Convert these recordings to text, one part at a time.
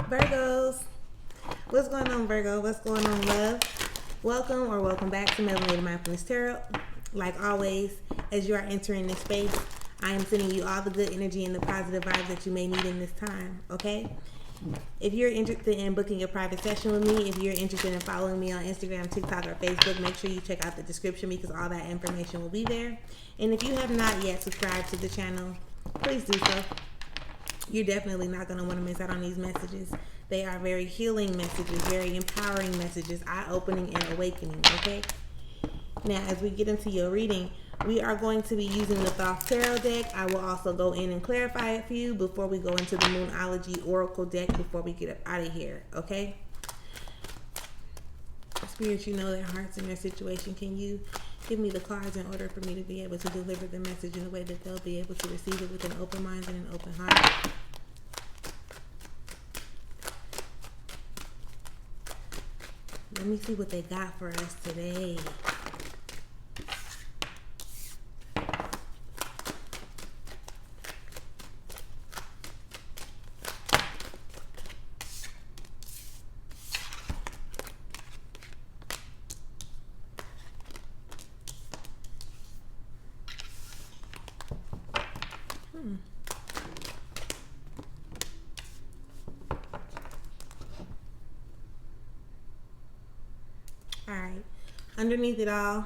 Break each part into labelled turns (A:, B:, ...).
A: Virgos, what's going on, Virgo? What's going on, love? Welcome back to Melanated Mindfulness Tarot. Like always, as you are entering this space, I am sending you all the good energy and the positive vibes that you may need in this time, okay? If you're interested in booking a private session with me, if you're interested in following me on Instagram, TikTok, or Facebook, make sure you check out the description because all that information will be there. And if you have not yet subscribed to the channel, please do so. You're definitely not going to want to miss out on these messages. They are very healing messages, very empowering messages, eye-opening and awakening, okay? Now, as we get into your reading, we are going to be using the Thoth Tarot deck. I will also go in and clarify it for you before we go into the Moonology Oracle deck before we get up out of here, okay? Spirit, you know their hearts and their situation. Can you give me the cards in order for me to be able to deliver the message in a way that they'll be able to receive it with an open mind and an open heart? Let me see what they got for us today. Alright, underneath it all,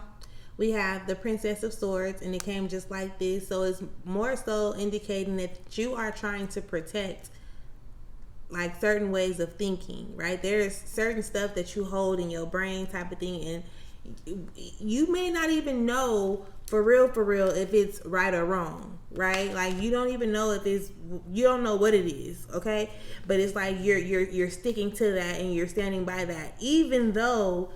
A: we have the Princess of Swords, and it came just like this. So it's more so indicating that you are trying to protect like certain ways of thinking, right? There's certain stuff that you hold in your brain type of thing, and you may not even know for real if it's right or wrong, right? Like you don't even know if it's, you don't know what it is, okay? But it's like you're sticking to that and you're standing by that, even though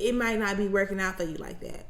A: it might not be working out for you like that.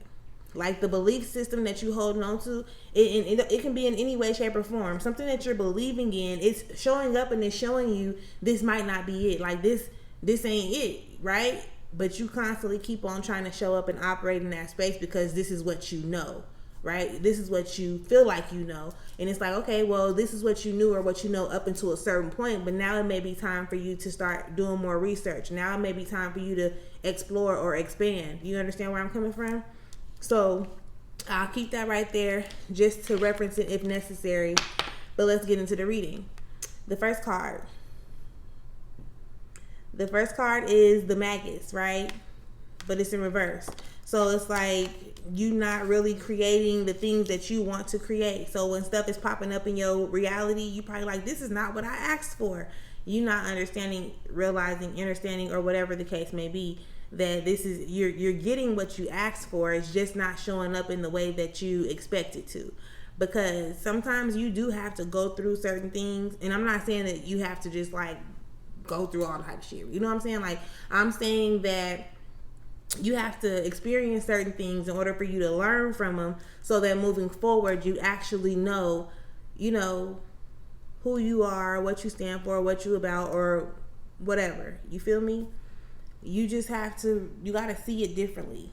A: Like the belief system that you holding on to, it can be in any way, shape, or form. Something that you're believing in, it's showing up and it's showing you this might not be it. Like this ain't it, right? But you constantly keep on trying to show up and operate in that space because this is what you know, right? This is what you feel like you know. And it's like, okay, well, this is what you knew or what you know up until a certain point, but now it may be time for you to start doing more research. Now it may be time for you to explore or expand. You understand where I'm coming from? So I'll keep that right there just to reference it if necessary. But let's get into the reading. The first card is the Magus, right? But it's in reverse. So it's like you not really creating the things that you want to create. So when stuff is popping up in your reality, you probably like, this is not what I asked for. You not understanding, realizing, understanding, or whatever the case may be, that this is, you're getting what you asked for. It's just not showing up in the way that you expect it to. Because sometimes you do have to go through certain things. And I'm not saying that you have to just like go through all the type of shit. You know what I'm saying? Like, I'm saying that you have to experience certain things in order for you to learn from them, so that moving forward you actually know, you know, who you are, what you stand for, what you about, or whatever. You feel me? You just have to, you got to see it differently.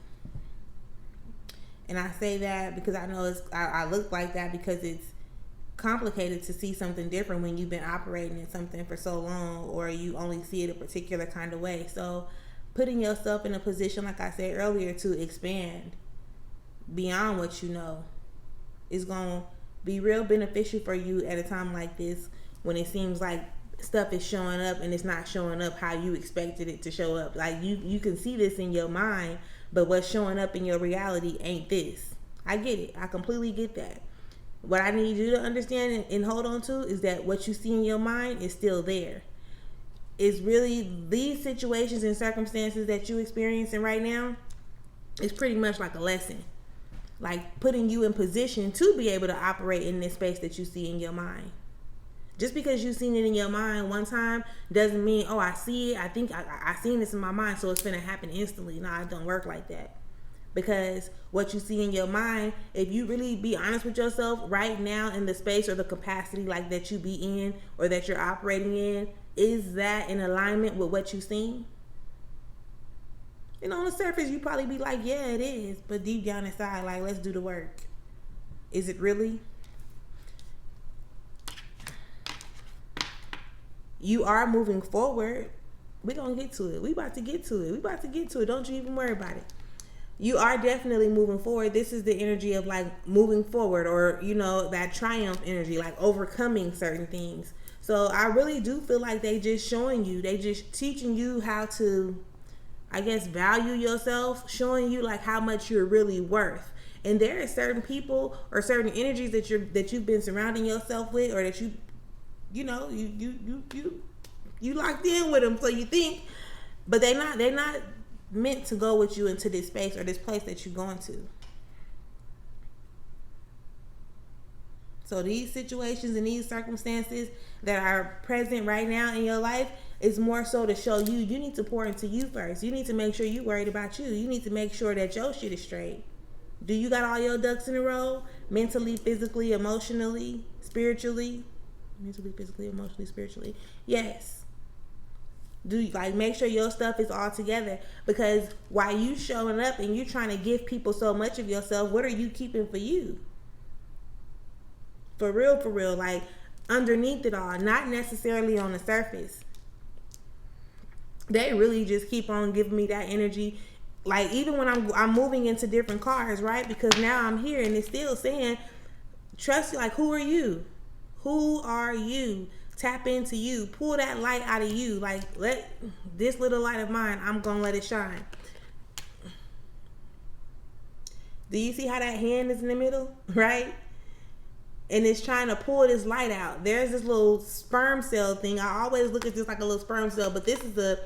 A: And I say that because I know I look like that because it's complicated to see something different when you've been operating in something for so long, or you only see it a particular kind of way. So putting yourself in a position, like I said earlier, to expand beyond what you know is going to be real beneficial for you at a time like this, when it seems like stuff is showing up and it's not showing up how you expected it to show up. Like you can see this in your mind, but what's showing up in your reality ain't this. I get it. I completely get that. What I need you to understand and hold on to is that what you see in your mind is still there. It's really these situations and circumstances that you're experiencing right now is pretty much like a lesson. Like putting you in position to be able to operate in this space that you see in your mind. Just because you've seen it in your mind one time doesn't mean, oh, I see it. I think I seen this in my mind, so it's going to happen instantly. No, it don't work like that. Because what you see in your mind, if you really be honest with yourself right now in the space or the capacity like that you be in or that you're operating in, is that in alignment with what you've seen? And on the surface, you probably be like, yeah, it is. But deep down inside, like, let's do the work. Is it really? you are moving forward. We're going to get to it. We about to get to it. Don't you even worry about it. You are definitely moving forward. This is the energy of like moving forward, or, you know, that triumph energy, like overcoming certain things. So I really do feel like they just showing you, they just teaching you how to, I guess, value yourself, showing you like how much you're really worth. And there are certain people or certain energies that you've been surrounding yourself with, or that you locked in with them, so you think, but they're not meant to go with you into this space or this place that you're going to. So these situations and these circumstances that are present right now in your life is more so to show you need to pour into you first. You need to make sure you're worried about you. You need to make sure that your shit is straight. Do you got all your ducks in a row? Mentally, physically, emotionally, spiritually? Mentally, physically, emotionally, spiritually. Yes. Do you, like, make sure your stuff is all together, because while you showing up and you trying to give people so much of yourself, what are you keeping for you? For real, like underneath it all, not necessarily on the surface. They really just keep on giving me that energy. Like, even when I'm moving into different cars, right? Because now I'm here and it's still saying, trust, like, who are you? Who are you? Tap into you. Pull that light out of you. Like, let this little light of mine, I'm going to let it shine. Do you see how that hand is in the middle, right? And it's trying to pull this light out. There's this little sperm cell thing. I always look at this like a little sperm cell, but this is a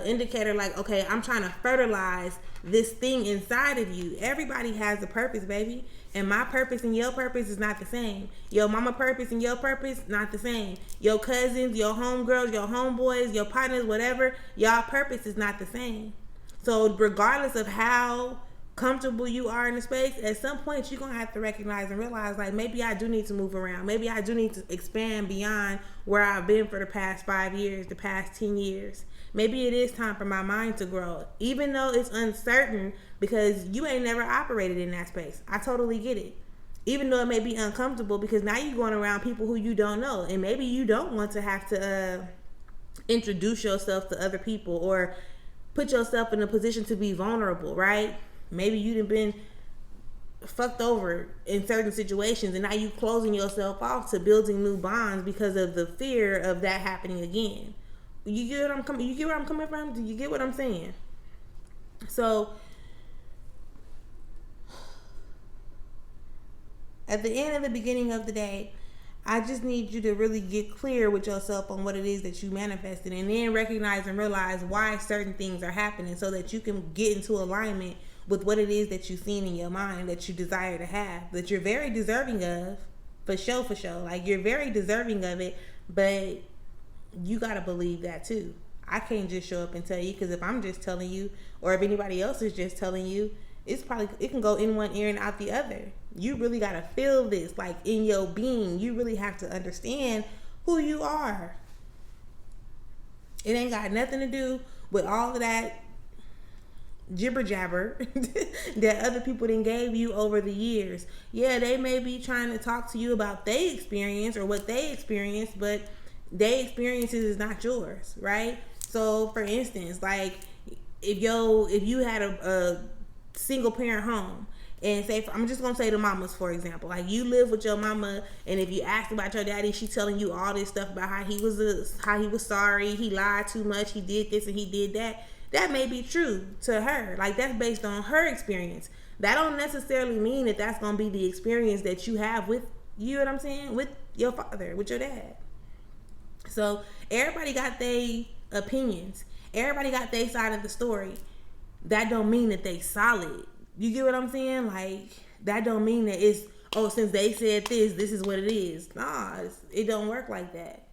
A: indicator like, okay, I'm trying to fertilize this thing inside of you. Everybody has a purpose, baby. And my purpose and your purpose is not the same. Your mama purpose and your purpose, not the same. Your cousins, your homegirls, your homeboys, your partners, whatever, y'all purpose is not the same. So regardless of how comfortable you are in the space, at some point you're gonna have to recognize and realize, like, maybe I do need to move around. Maybe I do need to expand beyond where I've been for the past 5 years, the past 10 years. Maybe it is time for my mind to grow, even though it's uncertain, because you ain't never operated in that space. I totally get it. Even though it may be uncomfortable, because now you're going around people who you don't know, and maybe you don't want to have to introduce yourself to other people or put yourself in a position to be vulnerable, right? Maybe you've been fucked over in certain situations, and now you closing yourself off to building new bonds because of the fear of that happening again. You get what I'm coming? You get where I'm coming from? Do you get what I'm saying? So, at the end of the beginning of the day, I just need you to really get clear with yourself on what it is that you manifested, and then recognize and realize why certain things are happening, so that you can get into alignment with what it is that you've seen in your mind that you desire to have, that you're very deserving of, for sure. Like, you're very deserving of it, but you got to believe that too. I can't just show up and tell you, because if I'm just telling you, or if anybody else is just telling you, it can go in one ear and out the other. You really got to feel this, like, in your being. You really have to understand who you are. It ain't got nothing to do with all of that jibber jabber that other people then gave you over the years. Yeah, they may be trying to talk to you about their experience or what they experienced, but their experiences is not yours, right? So, for instance, like, if you had a single parent home, and say, I'm just gonna say the mamas, for example, like, you live with your mama, and if you ask about your daddy, she telling you all this stuff about how he was sorry, he lied too much, he did this and he did that. That may be true to her. Like, that's based on her experience. That don't necessarily mean that that's gonna be the experience that you have with, you know what I'm saying, with your father, with your dad. So everybody got their opinions. Everybody got their side of the story. That don't mean that they solid. You get what I'm saying? Like, that don't mean that it's, oh, since they said this is what it is. Nah, it don't work like that.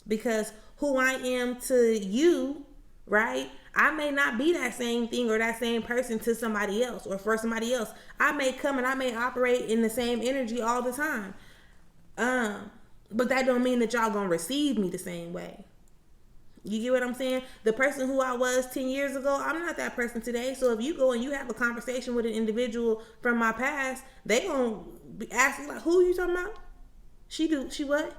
A: Because who I am to you, right? I may not be that same thing or that same person to somebody else or for somebody else. I may come and I may operate in the same energy all the time. But that don't mean that y'all gonna receive me the same way. You get what I'm saying? The person who I was 10 years ago, I'm not that person today. So if you go and you have a conversation with an individual from my past, they gonna be asking, like, who are you talking about? She what?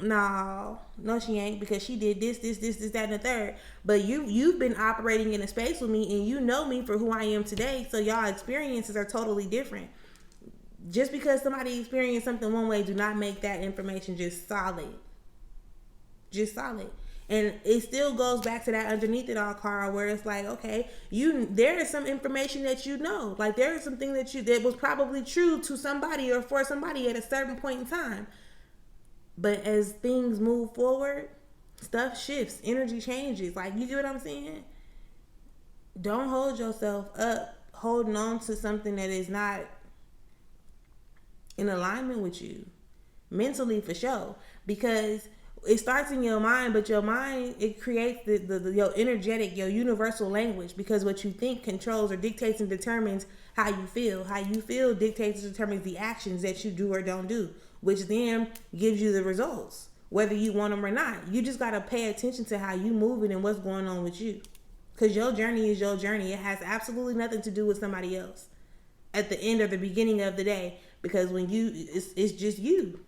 A: No, she ain't, because she did this, that, and the third. But you've been operating in a space with me, and you know me for who I am today. So y'all experiences are totally different. Just because somebody experienced something one way, do not make that information just solid. Just solid. And it still goes back to that underneath it all, Carl, where it's like, okay, there is some information that you know. Like, there is something that was probably true to somebody or for somebody at a certain point in time. But as things move forward, stuff shifts, energy changes. Like, you get what I'm saying? Don't hold yourself up holding on to something that is not in alignment with you. Mentally, for sure. Because it starts in your mind, but your mind, it creates your energetic, your universal language, because what you think controls or dictates and determines how you feel. How you feel dictates and determines the actions that you do or don't do, which then gives you the results, whether you want them or not. You just got to pay attention to how you moving and what's going on with you, because your journey is your journey. It has absolutely nothing to do with somebody else at the end or the beginning of the day, because when it's just you.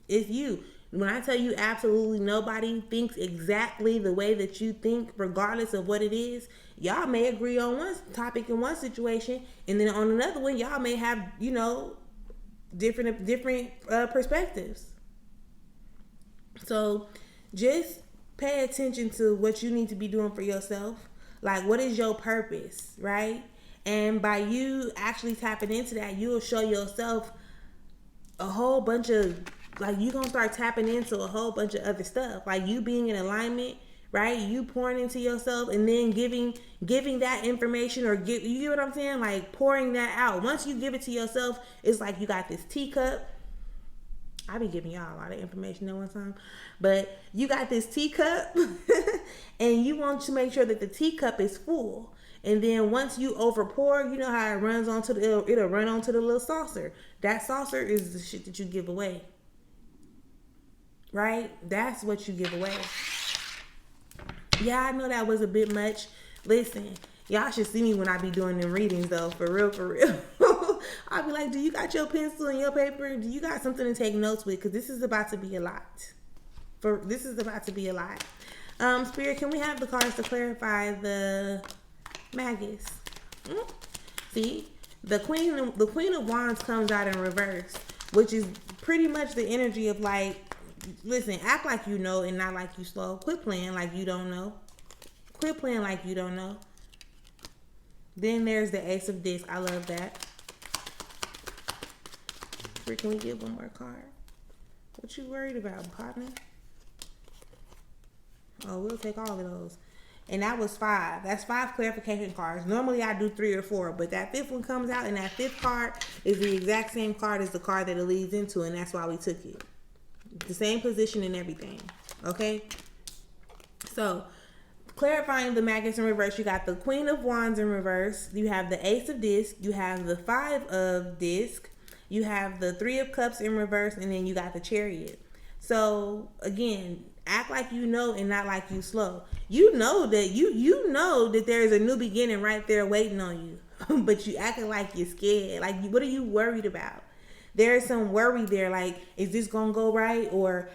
A: It's you. When I tell you absolutely nobody thinks exactly the way that you think, regardless of what it is, y'all may agree on one topic in one situation, and then on another one, y'all may have, different perspectives. So just pay attention to what you need to be doing for yourself. Like, what is your purpose, right? And by you actually tapping into that, you'll show yourself a whole bunch of, like, you're going to start tapping into a whole bunch of other stuff. Like, you being in alignment, right? You pouring into yourself and then giving that information, or you get what I'm saying? Like, pouring that out. Once you give it to yourself, it's like you got this teacup. I be giving y'all a lot of information at one time. But you got this teacup and you want to make sure that the teacup is full. And then once you overpour, you know how it runs it'll run onto the little saucer. That saucer is the shit that you give away. Right? That's what you give away. Yeah, I know that was a bit much. Listen, y'all should see me when I be doing them readings, though. For real. I'll be like, do you got your pencil and your paper? Do you got something to take notes with? Because this is about to be a lot. Spirit, can we have the cards to clarify the Magus? See, the Queen of Wands comes out in reverse, which is pretty much the energy of, like, listen, act like you know and not like you slow. Quit playing like you don't know. Then there's the Ace of Discs. I love that. Can we get one more card? What you worried about, partner? Oh, we'll take all of those. And that was 5. That's 5 clarification cards. Normally I do 3 or 4, but that 5th one comes out, and that 5th card is the exact same card as the card that it leads into, and that's why we took it. The same position and everything. Okay? So, clarifying the Magus in reverse, you got the Queen of Wands in reverse. You have the Ace of Discs. You have the 5 of Discs. You have the 3 of Cups in reverse, and then you got the Chariot. So, again, act like you know and not like you slow. You know that you know that there's a new beginning right there waiting on you, but you acting like you're scared. Like, what are you worried about? There is some worry there. Like, is this gonna go right, or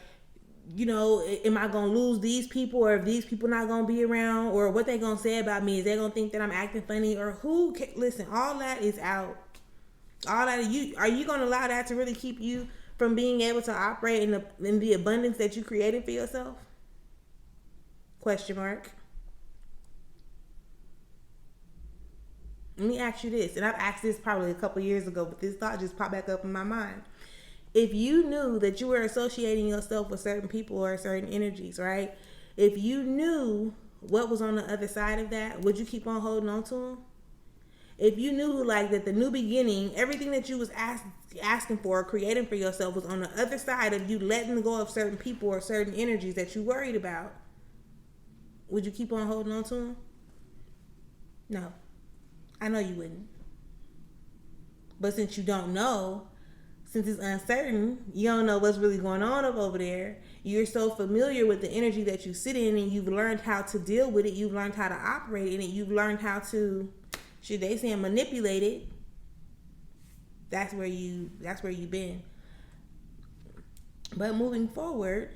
A: am I gonna lose these people, or if these people not gonna be around, or what they gonna say about me? Is they gonna think that I'm acting funny, or listen? All that is out. All that are you gonna allow that to really keep you from being able to operate in the abundance that you created for yourself? Question mark. Let me ask you this, and I've asked this probably a couple years ago, but this thought just popped back up in my mind. If you knew that you were associating yourself with certain people or certain energies, right? If you knew what was on the other side of that, would you keep on holding on to them? If you knew, like, that the new beginning, everything that you was asking for, creating for yourself, was on the other side of you letting go of certain people or certain energies that you worried about, would you keep on holding on to them? No. I know you wouldn't. But since you don't know, since it's uncertain, you don't know what's really going on up over there, you're so familiar with the energy that you sit in, and you've learned how to deal with it, you've learned how to operate in it, you've learned how to, should they say, manipulate it. That's where you've been. But moving forward,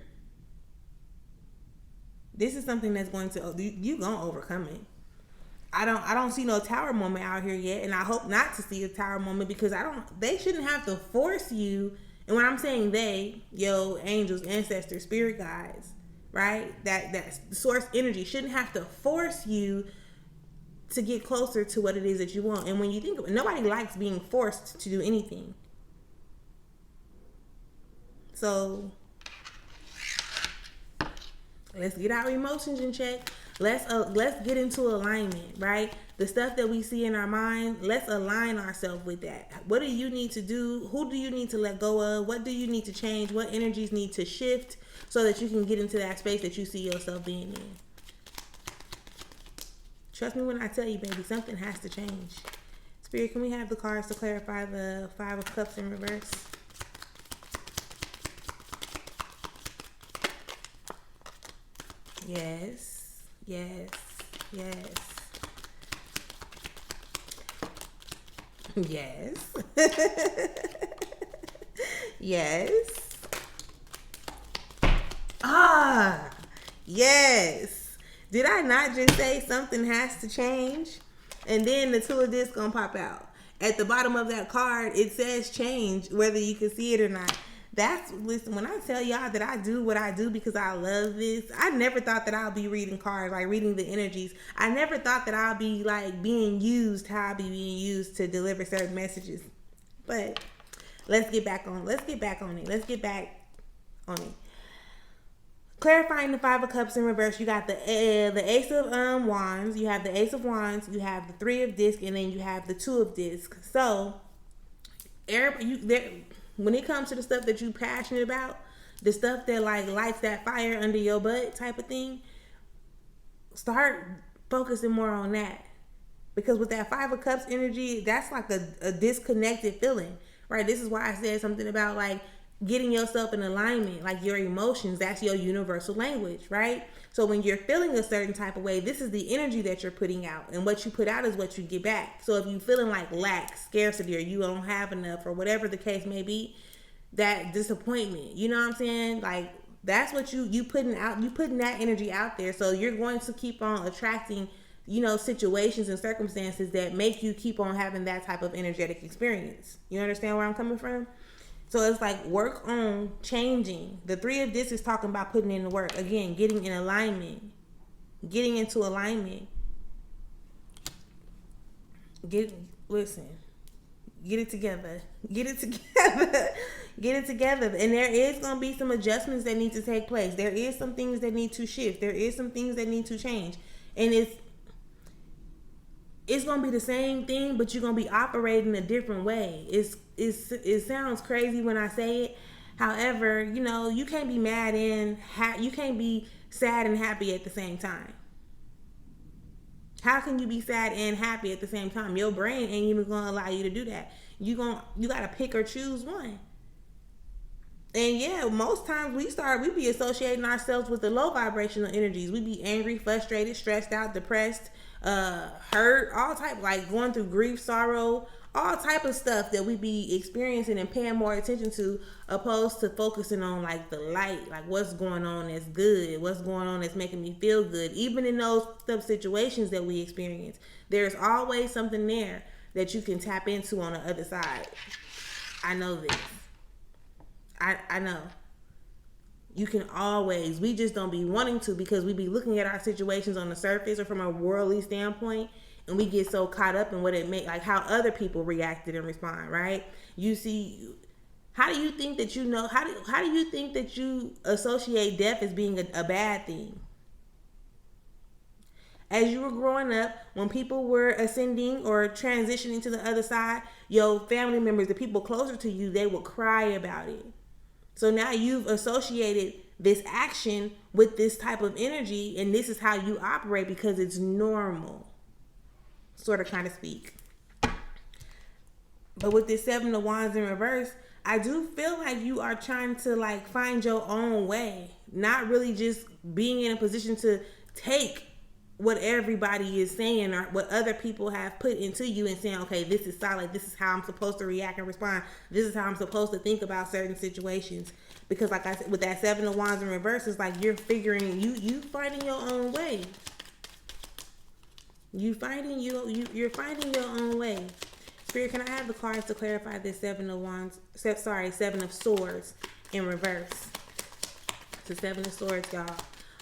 A: this is something that's going to, you gonna overcome it. I don't see no tower moment out here yet, and I hope not to see a tower moment, because they shouldn't have to force you. And when I'm saying they, angels, ancestors, spirit guides, right? That source energy shouldn't have to force you to get closer to what it is that you want. And when you think of it, nobody likes being forced to do anything. So let's get our emotions in check. Let's get into alignment, right? The stuff that we see in our mind, let's align ourselves with that. What do you need to do? Who do you need to let go of? What do you need to change? What energies need to shift so that you can get into that space that you see yourself being in? Trust me when I tell you, baby, something has to change. Spirit, can we have the cards to clarify the Five of Cups in reverse? Yes. Yes. Yes. Yes. Yes. Yes. Did I not just say something has to change? And then the Two of Discs gonna pop out. At the bottom of that card, it says change, whether you can see it or not. Listen, when I tell y'all that I do what I do because I love this, I never thought that I'll be reading cards, like reading the energies. I never thought that I'll be like being used how I'll be being used to deliver certain messages. But let's get back on it. Clarifying the Five of Cups in reverse, you got the Ace of Wands, you have the Ace of Wands, you have the Three of Discs, and then you have the Two of Discs. So, when it comes to the stuff that you're passionate about, the stuff that like lights that fire under your butt type of thing, start focusing more on that. Because with that Five of Cups energy, that's like a disconnected feeling, right? This is why I said something about like getting yourself in alignment, like your emotions, that's your universal language, right? So when you're feeling a certain type of way, this is the energy that you're putting out, and what you put out is what you get back. So if you're feeling like lack, scarcity, or you don't have enough, or whatever the case may be, that disappointment, you know what I'm saying? Like that's what you putting out, you putting that energy out there. So you're going to keep on attracting, situations and circumstances that make you keep on having that type of energetic experience. You understand where I'm coming from? So it's like work on changing. The Three of Discs is talking about putting in the work. Again, getting in alignment. Getting into alignment. Listen. Get it together. Get it together. Get it together. And there is going to be some adjustments that need to take place. There is some things that need to shift. There is some things that need to change. And it's going to be the same thing, but you're going to be operating a different way. It sounds crazy when I say it. However, you can't be mad and you can't be sad and happy at the same time. How can you be sad and happy at the same time? Your brain ain't even going to allow you to do that. You got to pick or choose one. And yeah, most times we be associating ourselves with the low vibrational energies. We be angry, frustrated, stressed out, depressed, hurt, all type, like going through grief, sorrow, all type of stuff that we be experiencing and paying more attention to, opposed to focusing on like the light, like what's going on that's good, what's going on that's making me feel good. Even in those tough situations that we experience, there's always something there that you can tap into on the other side. I know this. I know. You can always, we just don't be wanting to, because we be looking at our situations on the surface or from a worldly standpoint, and we get so caught up in what it make, like how other people reacted and respond, right? You see, how do you think that how do you think that you associate death as being a bad thing? As you were growing up, when people were ascending or transitioning to the other side, your family members, the people closer to you, they would cry about it. So now you've associated this action with this type of energy, and this is how you operate because it's normal, sort of kind of speak. But with this Seven of Wands in reverse, I do feel like you are trying to like find your own way, not really just being in a position to take what everybody is saying or what other people have put into you and saying, okay, this is solid. This is how I'm supposed to react and respond. This is how I'm supposed to think about certain situations. Because like I said, with that Seven of Wands in reverse, it's like you're figuring, you finding your own way. You're finding your own way. Spirit, can I have the cards to clarify this Seven of Swords in reverse? It's the Seven of Swords, y'all.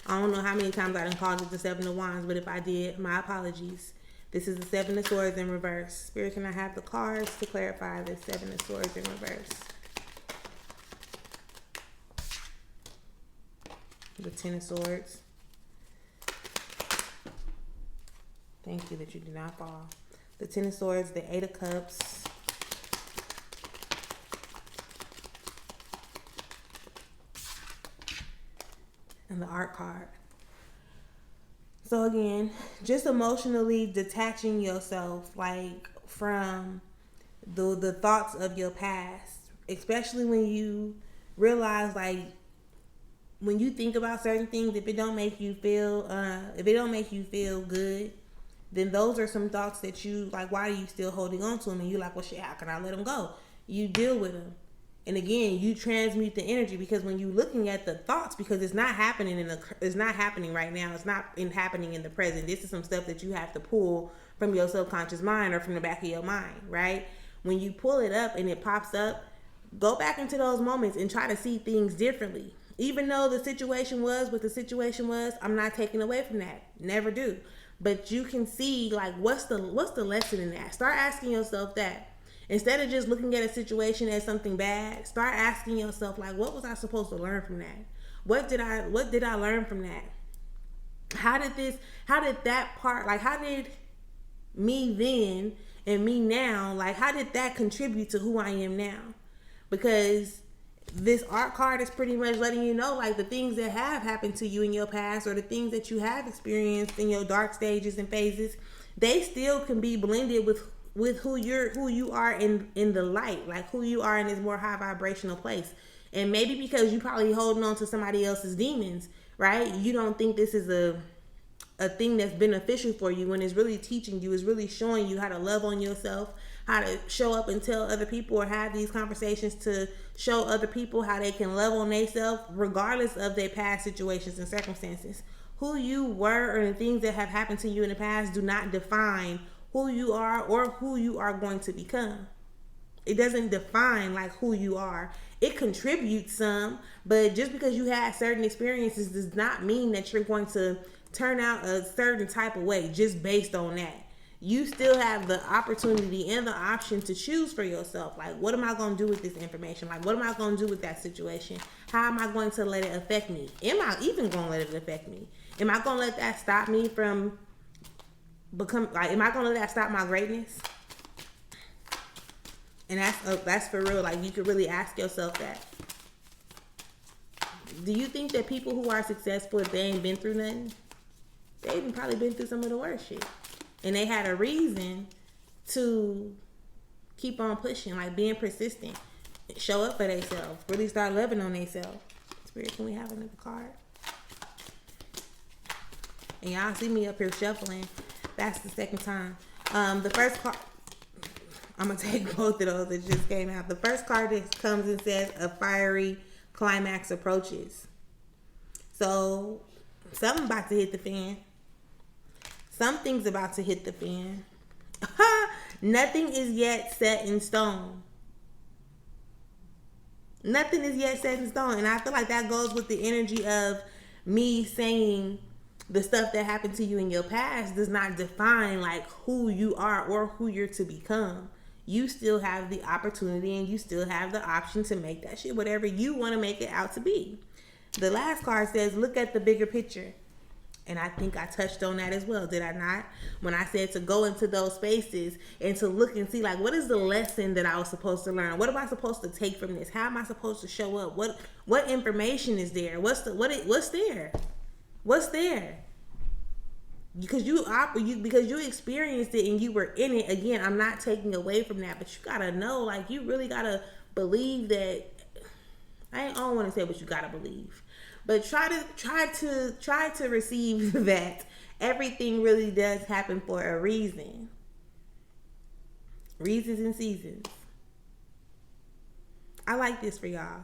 A: I don't know how many times I done called it the Seven of Wands, but if I did, my apologies. This is the Seven of Swords in reverse. Spirit, can I have the cards to clarify this Seven of Swords in reverse? The Ten of Swords. Thank you that you did not fall. The Ten of Swords, the Eight of Cups. And the Art card. So again, just emotionally detaching yourself like from the thoughts of your past, especially when you realize, like, when you think about certain things, if it don't make you feel good, then those are some thoughts that you, like, why are you still holding on to them? And you're like, well, shit, how can I let them go? You deal with them. And again, you transmute the energy, because when you're looking at the thoughts, because it's not happening right now. It's not happening in the present. This is some stuff that you have to pull from your subconscious mind or from the back of your mind, right? When you pull it up and it pops up, go back into those moments and try to see things differently. Even though the situation was what the situation was, I'm not taking away from that. Never do. But you can see, like, what's the lesson in that? Start asking yourself that. Instead of just looking at a situation as something bad, start asking yourself, like, what was I supposed to learn from that? What did I learn from that? How did me then and me now, like, how did that contribute to who I am now? Because this Art card is pretty much letting you know, like, the things that have happened to you in your past, or the things that you have experienced in your dark stages and phases, they still can be blended with who you are in the light, like who you are in this more high vibrational place. And maybe because you probably holding on to somebody else's demons, right? You don't think this is a thing that's beneficial for you, when it's really teaching you, it's really showing you how to love on yourself, how to show up and tell other people, or have these conversations to show other people how they can love on themselves regardless of their past situations and circumstances. Who you were or the things that have happened to you in the past do not define who you are or who you are going to become. It doesn't define, like, who you are. It contributes some, but just because you had certain experiences does not mean that you're going to turn out a certain type of way just based on that. You still have the opportunity and the option to choose for yourself. Like, what am I going to do with this information? Like, what am I going to do with that situation? How am I going to let it affect me? Am I even going to let it affect me? Am I going to let that stop me from am I going to let that stop my greatness? And that's for real. Like, you could really ask yourself that. Do you think that people who are successful, if they ain't been through nothing, they even probably been through some of the worst shit, and they had a reason to keep on pushing, like being persistent, show up for themselves, really start loving on themselves? Spirit, can we have another card? And y'all see me up here shuffling. That's the second time. The first card, I'm going to take both of those that just came out. The first card that comes and says, a fiery climax approaches. So, something about to hit the fan. Something's about to hit the fan. Nothing is yet set in stone. Nothing is yet set in stone. And I feel like that goes with the energy of me saying the stuff that happened to you in your past does not define, like, who you are or who you're to become. You still have the opportunity and you still have the option to make that shit whatever you want to make it out to be. The last card says, look at the bigger picture. And I think I touched on that as well, did I not? When I said to go into those spaces and to look and see, like, what is the lesson that I was supposed to learn? What am I supposed to take from this? How am I supposed to show up? What information is there? What's there? What's there? Because you experienced it and you were in it. Again, I'm not taking away from that, but you gotta know, like, you really gotta believe that. I don't want to say what you gotta believe, but try to receive that everything really does happen for a reason. Reasons and seasons. I like this for y'all.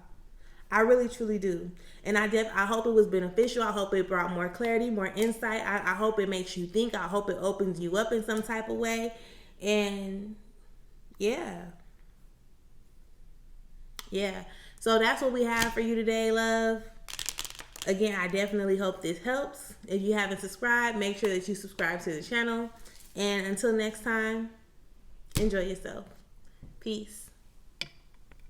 A: I really truly do. And I hope it was beneficial. I hope it brought more clarity, more insight. I hope it makes you think. I hope it opens you up in some type of way. And yeah. So that's what we have for you today, love. Again, I definitely hope this helps. If you haven't subscribed, make sure that you subscribe to the channel. And until next time, enjoy yourself. Peace.